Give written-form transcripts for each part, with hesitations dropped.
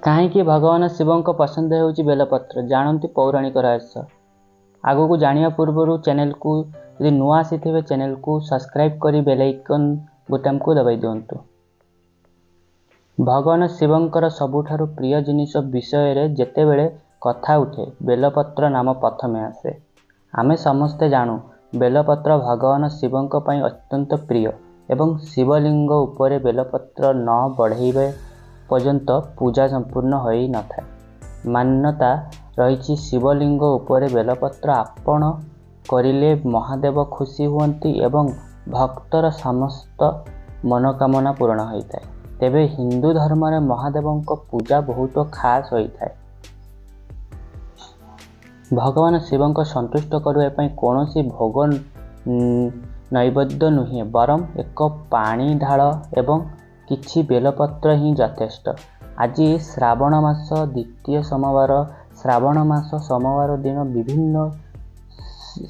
कहीं भगवान शिव पसंद होउची बेलपत्र जानती पौराणिक रहस्य। आगु को जानिया पूर्व चैनल को यदि नुआ आसी चैनल को सब्सक्राइब करी बेल आइकन बटन को दबाई दिंतु। भगवान शिवंकर सबुठारु प्रिय जिनिस विषय रे जेतेबेले कथा उठे बेलपत्र नाम प्रथमे आसे। आमे समस्ते जानू बेलपत्र भगवान शिवंक पई अत्यंत प्रिय एवं शिवलिंग उपरे बेलपत्र न बढ़ाइबे पर्यंत पूजा संपूर्ण होई न थाए। मान्यता रही शिवलिंग उपरे बेलपत्र आपण करिले महादेव खुशी हुअंती एवं भक्तर समस्त मनोकामना पूर्ण होता है। तेबे हिंदू धर्म रे महादेवंक पूजा बहुत खास होता है। भगवान शिवंक संतुष्ट करने कौन भोग नैवेद्य नुहे बरम एक पानी ढाल एवं किछि बेलपत्र ही यथेष्ट। आज श्रावण मास द्वितीय सोमवार श्रावण मास सोमवार दिन विभिन्न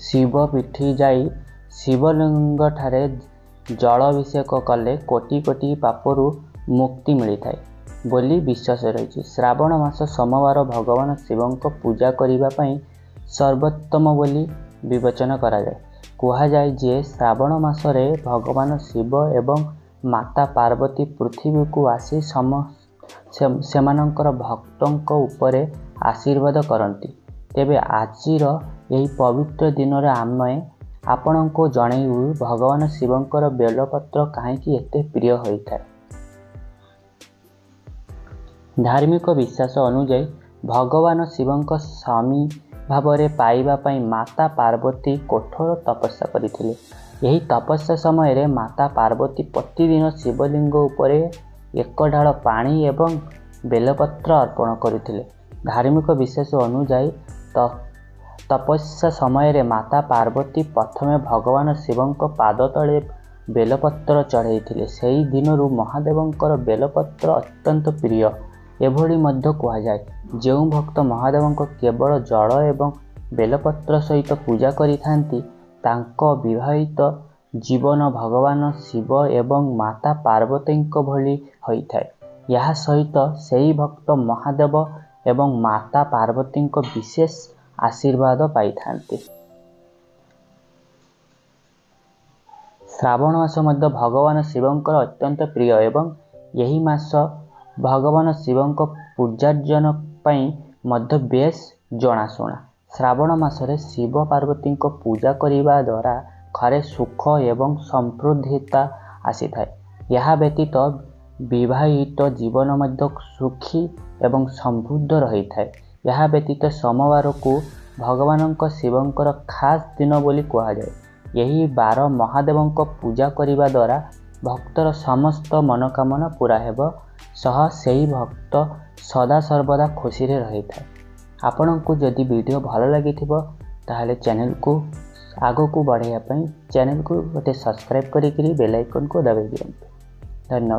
शिव पीठी जाई शिवलिंग ठारे जलाभिषेक कले कोटि कोटि पापरु मुक्ति मिलता है बोली विश्वास रही। श्रावण मास सोमवार भगवान शिवंक पूजा करिबा पई सर्वोत्तम बोली विवेचना करा जाए। कहा जाए जे श्रावण मासरे भगवान शिव एवं माता पार्वती पृथ्वी को आसी सेमानंकर भक्तों उपरे आशीर्वाद करती। तेबे आजिर यही पवित्र दिन रे आमे आपण को जणैबु भगवान शिवंकर बेलपत्र कहीं एते प्रिय होता है। धार्मिक विश्वास अनुଯାयी भगवान शिवंक स्वामी भावरे पाइबा पई माता पार्वती कठोर तपस्या करथिले। यही तपस्या समय रे माता पार्वती प्रतिदिन शिवलिंग उपरे एक ढाल पानी एवं बेलपत्र अर्पण करथिले। धार्मिक विश्वास अनुଯାयी तपस्या समय रे माता पार्वती प्रथमे भगवान शिवंक पाद तले बेलपत्र चढ़ाइथिले। सेही दिनरु महादेवंकर बेलपत्र अत्यंत प्रिय एभली मध्य कहा जाए। जो भक्त महादेवंक केवल जल एवं बेलपत्र सहित पूजा करिथांती तांको विवाहित जीवन भगवान शिव एवं माता पार्वती भली होइथाए। यह सहित सेही भक्त महादेव एवं माता पार्वती विशेष आशीर्वाद पाइथांती। श्रावण मास मध्य भगवान शिवंकर अत्यंत प्रिय एवं यही मास भगवान शिवंक पूजार्जन पई मध्य बेस जनाशुना। श्रावण मासरे शिव पार्वती पूजा करिबा द्वारा घरे सुख एवं समृद्धिता आसीथाए। यह व्यतीत विवाहित जीवन मध्य सुखी एवं समृद्ध रही थाए। यह व्यतीत सोमवार को भगवान शिवंकर खास दिन बोली कहा जाए। यही बार महादेवंक पूजा करिबा द्वारा भक्तर समस्त मनोकामना पूरा हेब सह सेही भक्त सदा सर्वदा खुशी रे रही थाए। आपण को जदि वीडियो भल लगी ताहले चैनल को आगो को बढ़ाइया चैनल को गोटे सब्सक्राइब करी बेल आइकन को दबाई दियंतु। धन्यवाद।